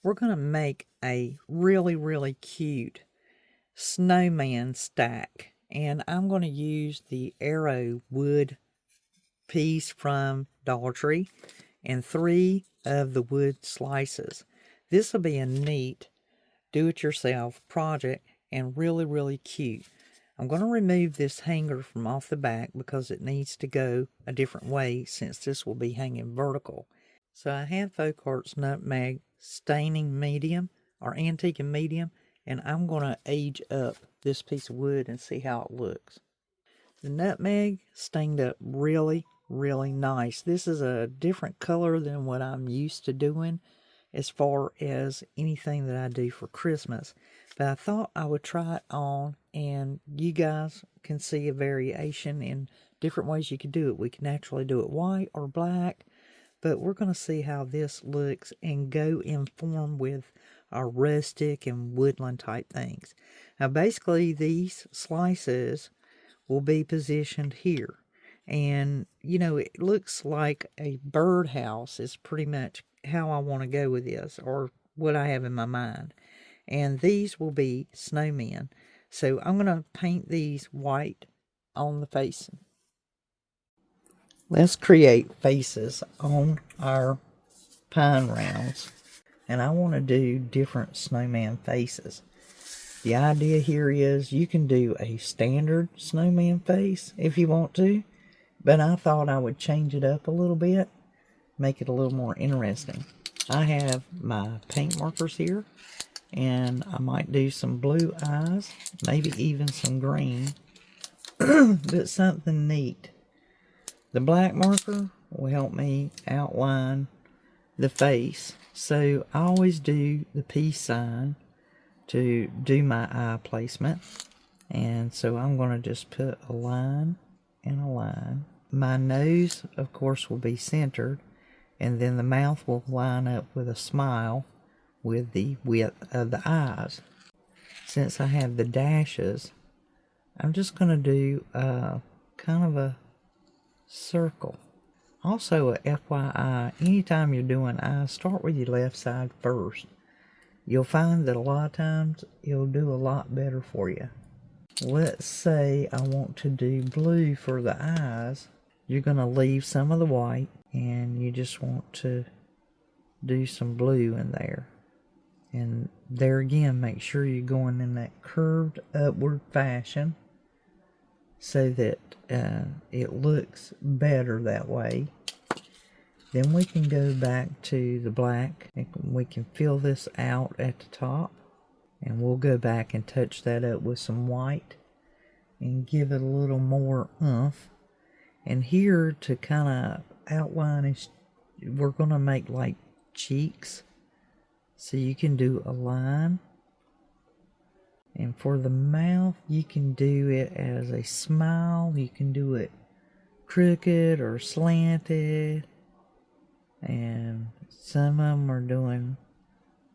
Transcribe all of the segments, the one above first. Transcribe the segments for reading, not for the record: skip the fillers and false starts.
we're going to make a really cute snowman stack. And I'm going to use the arrow wood piece from Dollar Tree and 3 of the wood slices. This will be a neat do-it-yourself project and really cute. I'm going to remove this hanger from off the back because it needs to go a different way since this will be hanging vertical. So I have Folk Arts Nutmeg staining medium or antique and medium, and I'm going to age up this piece of wood and see how it looks. The nutmeg stained up really nice. This is a different color than what I'm used to doing as far as anything that I do for Christmas. But I thought I would try it on, and you guys can see a variation in different ways you could do it. We can naturally do it white or black, but we're going to see how this looks and go in form with our rustic and woodland type things. Now basically these slices will be positioned here. And, you know, it looks like a birdhouse is pretty much how I want to go with this, or what I have in my mind. And these will be snowmen. So I'm going to paint these white on the face. Let's create faces on our pine rounds. And I want to do different snowman faces. The idea here is you can do a standard snowman face if you want to, but I thought I would change it up a little bit, make it a little more interesting. I have my paint markers here, and I might do some blue eyes, maybe even some green, but something neat. The black marker will help me outline the face, so I always do the peace sign to do my eye placement. And so I'm going to just put a line and a line. My nose, of course, will be centered, and then the mouth will line up with a smile with the width of the eyes. Since I have the dashes, I'm just going to do kind of a circle. Also, a FYI, anytime you're doing eyes, start with your left side first. You'll find that a lot of times it'll do a lot better for you. Let's say I want to do blue for the eyes. You're going to leave some of the white, and you just want to do some blue in there. And there again, make sure you're going in that curved upward fashion so that it looks better that way. Then we can go back to the black, and we can fill this out at the top, and we'll go back and touch that up with some white and give it a little more oomph. And here to kind of outline is, we're going to make like cheeks, so you can do a line. And for the mouth, you can do it as a smile, you can do it crooked or slanted. And some of them are doing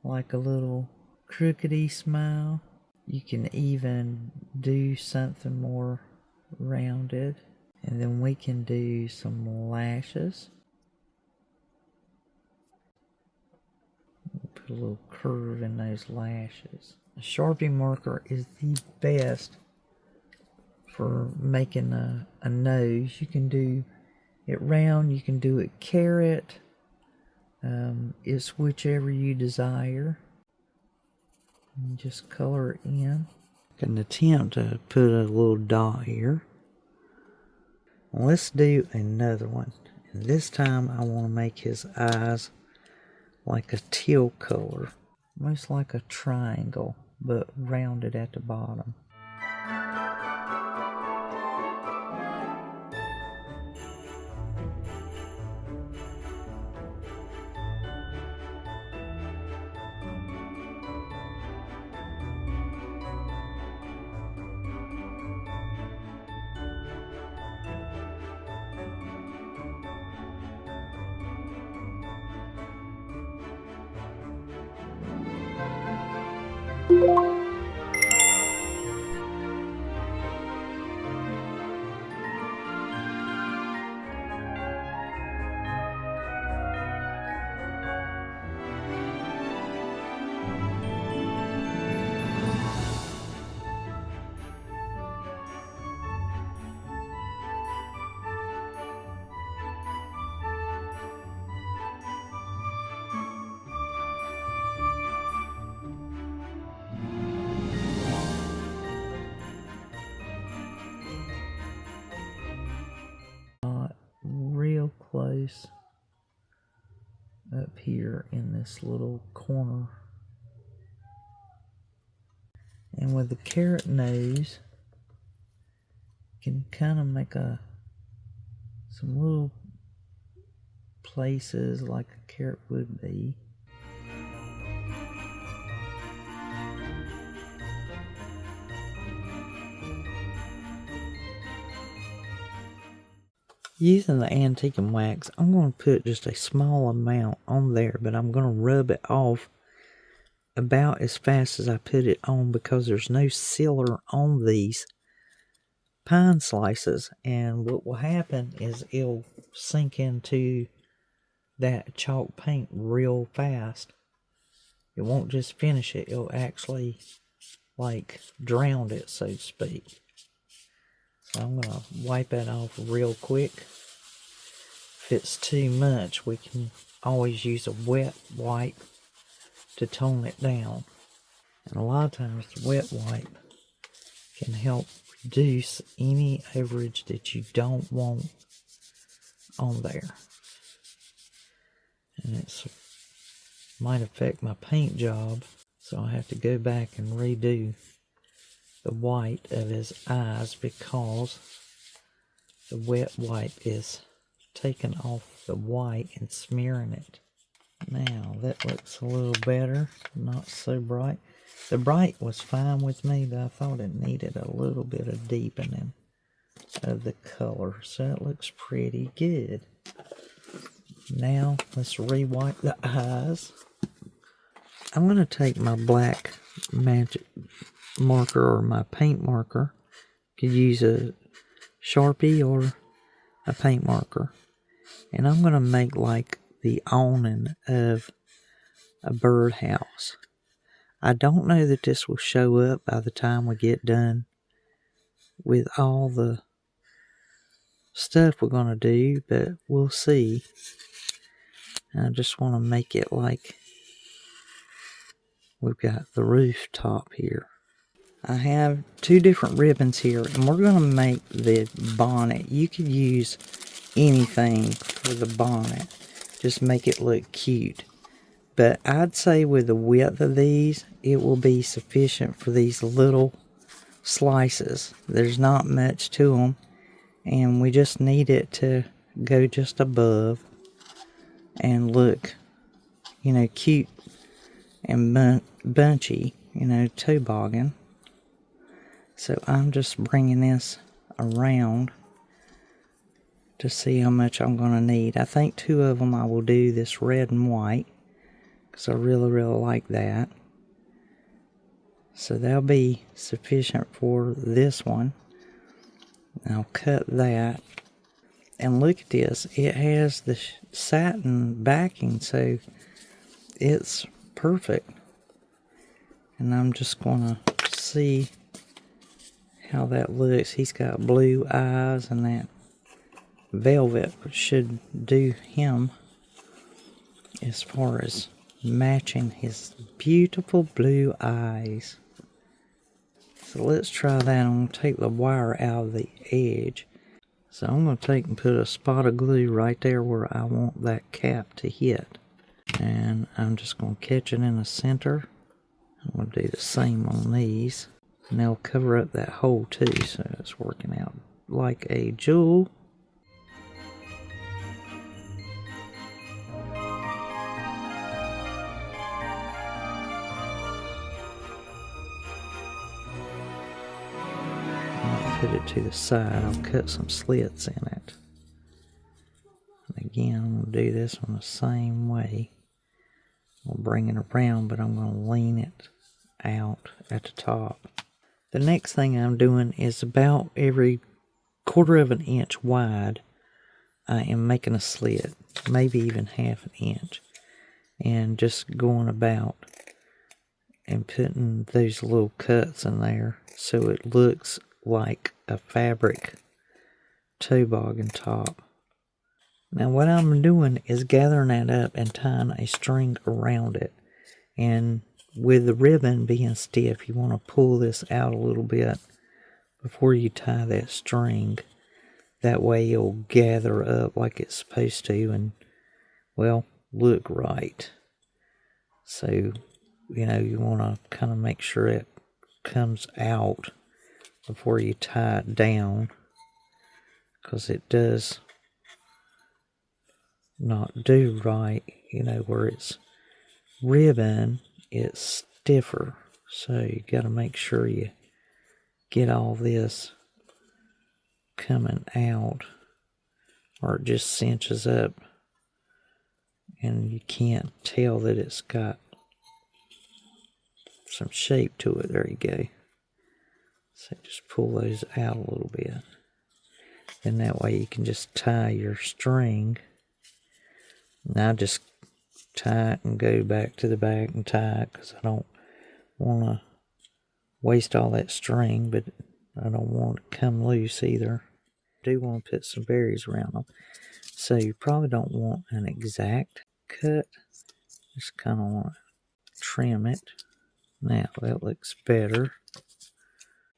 like a little crookedy smile. You can even do something more rounded. And then we can do some lashes. Put a little curve in those lashes. A Sharpie marker is the best for making a nose. You can do it round, you can do it carrot. It's whichever you desire. And just color it in. I can attempt to put a little dot here. Let's do another one. And this time I want to make his eyes like a teal color. Almost like a triangle, but rounded at the bottom. close up here in this little corner. And with the carrot nose, you can kind of make some little places like a carrot would be. Using the antique and wax, I'm going to put just a small amount on there, but I'm going to rub it off about as fast as I put it on because there's no sealer on these pine slices, and what will happen is it'll sink into that chalk paint real fast. It won't just finish it, it'll actually like drown it, so to speak. So I'm going to wipe that off real quick. If it's too much, we can always use a wet wipe to tone it down. And a lot of times the wet wipe can help reduce any overage that you don't want on there. And it might affect my paint job, so I have to go back and redo the white of his eyes because the wet wipe is taking off the white and smearing it. Now that looks a little better, not so bright. The bright was fine with me, but I thought it needed a little bit of deepening of the color, so it looks pretty good. Now let's re-wipe the eyes. I'm going to take my black magic marker or my paint marker. You could use a Sharpie or a paint marker. And I'm going to make like the awning of a birdhouse. I don't know that this will show up by the time we get done with all the stuff we're going to do, but we'll see. I just want to make it like we've got the rooftop here. I have two different ribbons here, and we're going to make the bonnet. You could use anything for the bonnet. Just make it look cute. But I'd say with the width of these, it will be sufficient for these little slices. There's not much to them, and we just need it to go just above and look, you know, cute and bunchy, you know, toboggan. So I'm just bringing this around to see how much I'm going to need. I think two of them I will do this red and white, because I really, really like that. So that'll be sufficient for this one. I'll cut that. And look at this. It has the satin backing, so it's perfect. And I'm just going to see how that looks. He's got blue eyes, and that velvet should do him as far as matching his beautiful blue eyes. So let's try that. I'm going to take the wire out of the edge. So I'm going to take and put a spot of glue right there where I want that cap to hit. And I'm just going to catch it in the center. I'm going to do the same on these. And they'll cover up that hole too, so it's working out like a jewel. Put it to the side. I'll cut some slits in it. And again, I'm going to do this one the same way. I'll bring it around, but I'm going to lean it out at the top. The next thing I'm doing is about every 1/4 of an inch wide. I am making a slit, maybe even 1/2 an inch, and just going about and putting those little cuts in there so it looks like a fabric toboggan top. Now what I'm doing is gathering that up and tying a string around it. And with the ribbon being stiff, you want to pull this out a little bit before you tie that string That way it'll gather up like it's supposed to and, well, look right. So, you know, you want to kind of make sure it comes out before you tie it down, because it does not do right, you know, where it's ribbon, it's stiffer. So you got to make sure you get all this coming out, or it just cinches up and you can't tell that it's got some shape to it. There you go. So just pull those out a little bit, and that way you can just tie your string. Now just tie it and go back to the back and tie it, because I don't want to waste all that string, but I don't want it to come loose either. I do want to put some berries around them, so you probably don't want an exact cut. Just kind of want to trim it. Now that looks better.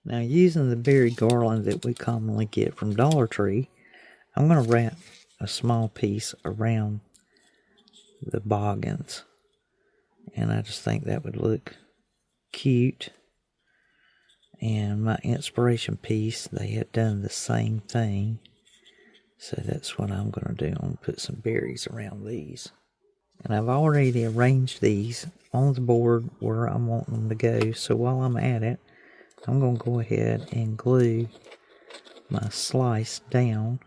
Now, using the berry garland that we commonly get from Dollar Tree, I'm going to wrap a small piece around the boggins, and I just think that would look cute. And my inspiration piece, they had done the same thing, so that's what I'm going to do. I'm going to put some berries around these, and I've already arranged these on the board where I'm wanting them to go. So while I'm at it, I'm going to go ahead and glue my slice down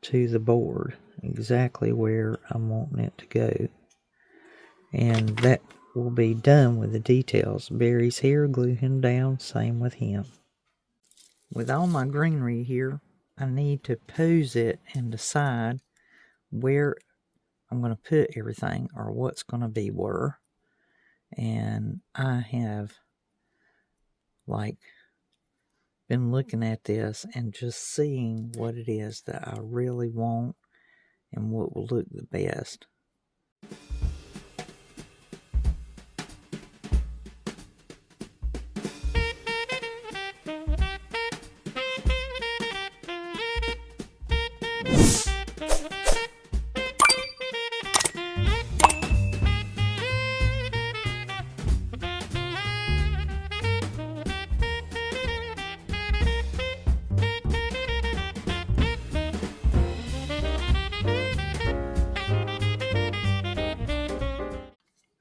to the board exactly where I'm wanting it to go. And that will be done with the details. Berries here, glue him down, same with him. With all my greenery here, I need to pose it and decide where I'm going to put everything, or what's going to be where. And I have been looking at this and just seeing what it is that I really want and what will look the best.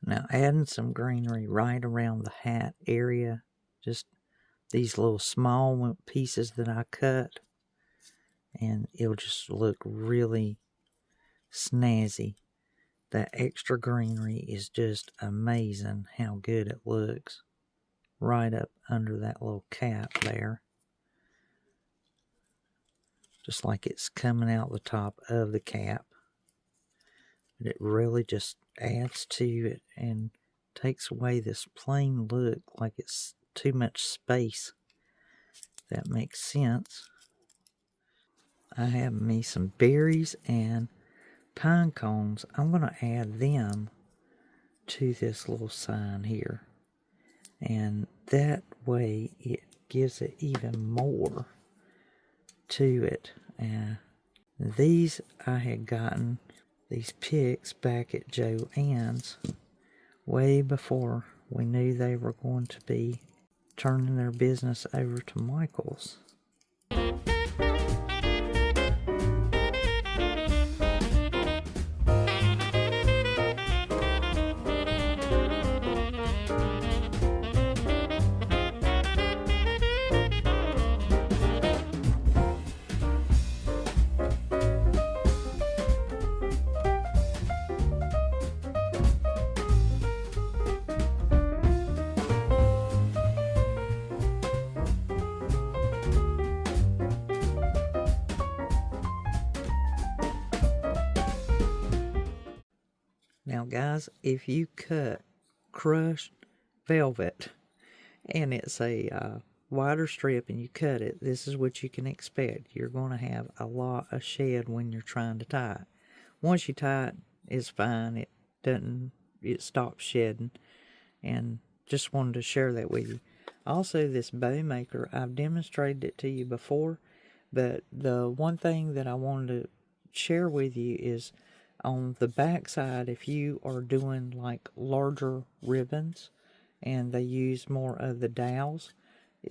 Now, adding some greenery right around the hat area, just these little small pieces that I cut, and it'll just look really snazzy. That extra greenery is just amazing how good it looks right up under that little cap there. Just like it's coming out the top of the cap. But it really just adds to it and takes away this plain look like it's too much space. That makes sense. I have me some berries and pine cones. I'm going to add them to this little sign here. And that way it gives it even more to it. These I had gotten these picks back at Joann's way before we knew they were going to be turning their business over to Michael's. Now guys, if you cut crushed velvet and it's a wider strip and you cut it, this is what you can expect. You're going to have a lot of shed when you're trying to tie it. Once you tie it, it's fine. It stops shedding. And just wanted to share that with you. Also, this bow maker, I've demonstrated it to you before, But the one thing that I wanted to share with you is on the back side, if you are doing like larger ribbons and they use more of the dowels,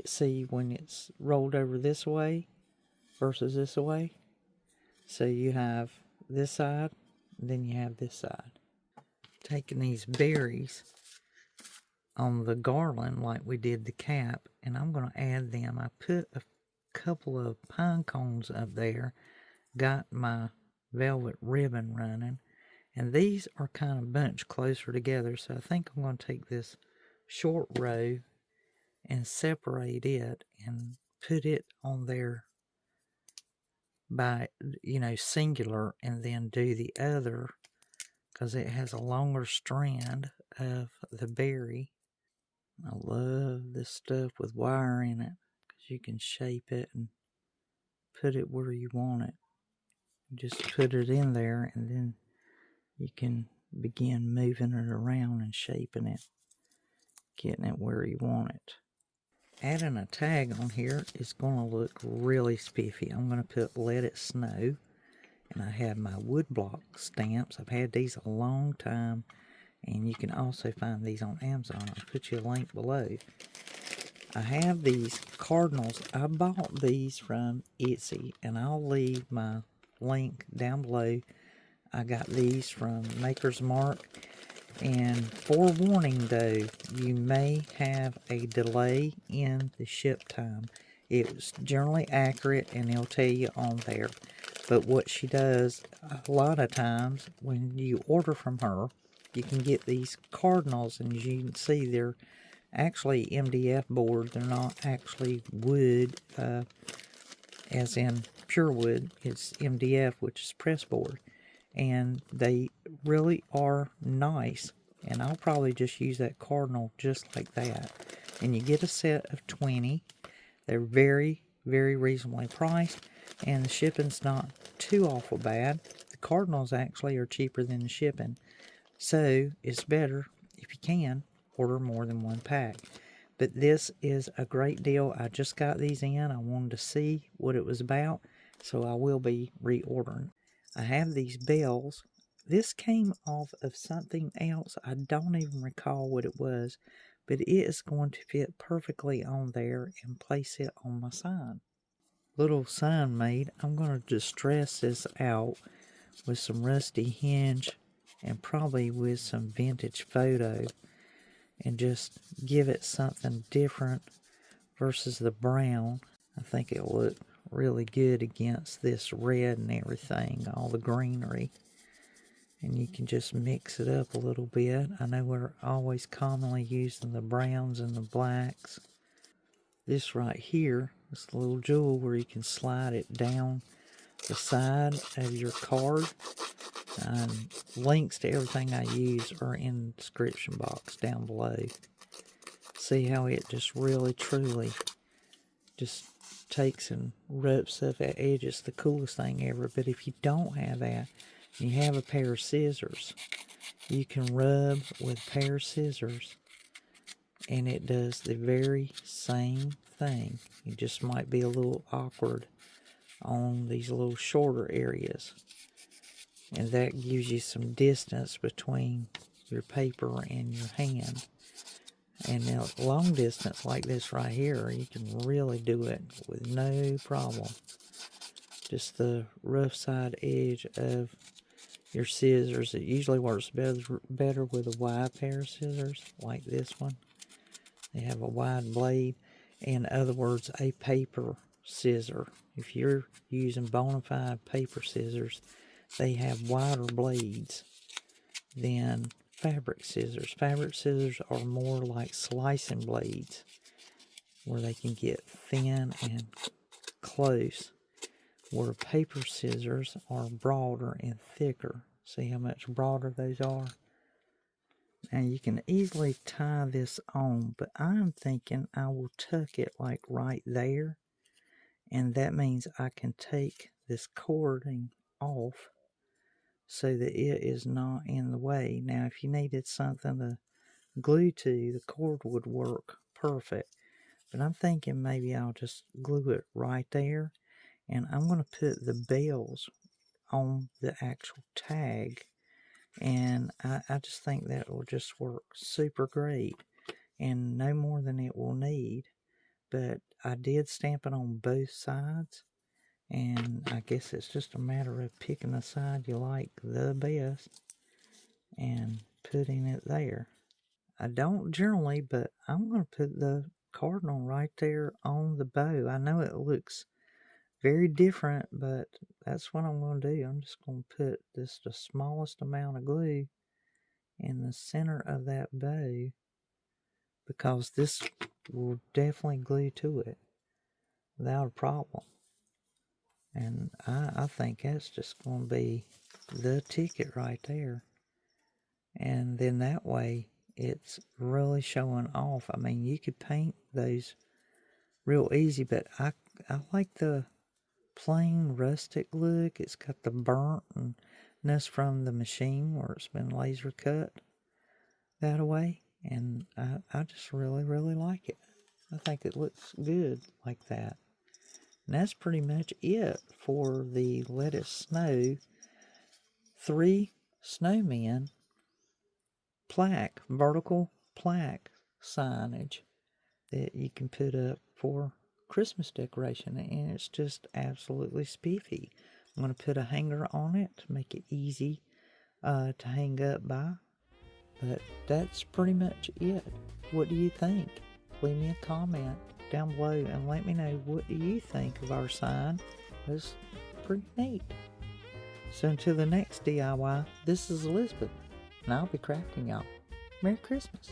see when it's rolled over this way versus this way. So you have this side, then you have this side. Taking these berries on the garland like we did the cap, and I'm going to add them. I put a couple of pine cones up there, got my velvet ribbon running, and these are kind of bunched closer together, so I think I'm going to take this short row and separate it and put it on there by, singular, and then do the other because it has a longer strand of the berry. I love this stuff with wire in it because you can shape it and put it where you want it. Just put it in there and then you can begin moving it around and shaping it, getting it where you want it. Adding a tag on here is going to look really spiffy. I'm going to put "Let It Snow," and I have my woodblock stamps. I've had these a long time, and you can also find these on Amazon. I'll put you a link below. I have these cardinals. I bought these from Etsy, and I'll leave my link down below. I got these from Maker's Mark. And forewarning though, you may have a delay in the ship time. It's generally accurate and it'll tell you on there. But what she does, a lot of times when you order from her, you can get these cardinals, and as you can see, they're actually MDF board. They're not actually wood, as in pure wood. It's MDF, which is press board. And they really are nice, and I'll probably just use that cardinal just like that. And you get a set of 20. They're very, very reasonably priced, and the shipping's not too awful bad. The cardinals actually are cheaper than the shipping, so it's better, if you can, order more than one pack. But this is a great deal. I just got these in. I wanted to see what it was about, so I will be reordering. I have these bells. This came off of something else. I don't even recall what it was, but it is going to fit perfectly on there and place it on my sign. Little sign made. I'm going to distress this out with some rusty hinge and probably with some vintage photo and just give it something different versus the brown. I think it'll look really good against this red and everything, all the greenery. And you can just mix it up a little bit. I know we're always commonly using the browns and the blacks. This right here is a little jewel where you can slide it down the side of your card. And links to everything I use are in the description box down below. See how it just really truly just takes and roughs up that edge. It's the coolest thing ever. But if you don't have that, you have a pair of scissors, you can rub with a pair of scissors and it does the very same thing. It just might be a little awkward on these little shorter areas, and that gives you some distance between your paper and your hand. And now long distance like this right here, you can really do it with no problem. Just the rough side edge of your scissors. It usually works better with a wide pair of scissors like this one. They have a wide blade. In other words, a paper scissor. If you're using bona fide paper scissors, they have wider blades than fabric scissors. Fabric scissors are more like slicing blades where they can get thin and close, where paper scissors are broader and thicker. See how much broader those are? Now you can easily tie this on, but I'm thinking I will tuck it like right there, and that means I can take this cording off so that it is not in the way. Now if you needed something to glue to, the cord would work perfect, but I'm thinking maybe I'll just glue it right there, And I'm going to put the bells on the actual tag, and I just think that will just work super great, and no more than it will need. But I did stamp it on both sides, and I guess it's just a matter of picking the side you like the best and putting it there. I don't generally, but I'm going to put the cardinal right there on the bow. I know it looks very different, but that's what I'm going to do. I'm just going to put this the smallest amount of glue in the center of that bow, because this will definitely glue to it without a problem. And I think that's just going to be the ticket right there. And then that way it's really showing off. I mean, you could paint those real easy, but I like the plain rustic look. It's got the burntness from the machine where it's been laser cut that way, and I just really like it. I think it looks good like that. And that's pretty much it for the Let It Snow 3 Snowmen plaque, vertical plaque signage that you can put up for Christmas decoration, and it's just absolutely spiffy. I'm going to put a hanger on it to make it easy to hang up by, but that's pretty much it. What do you think? Leave me a comment down below and let me know, what do you think of our sign? It's pretty neat. So until the next DIY, this is Elizabeth, and I'll be crafting y'all. Merry Christmas.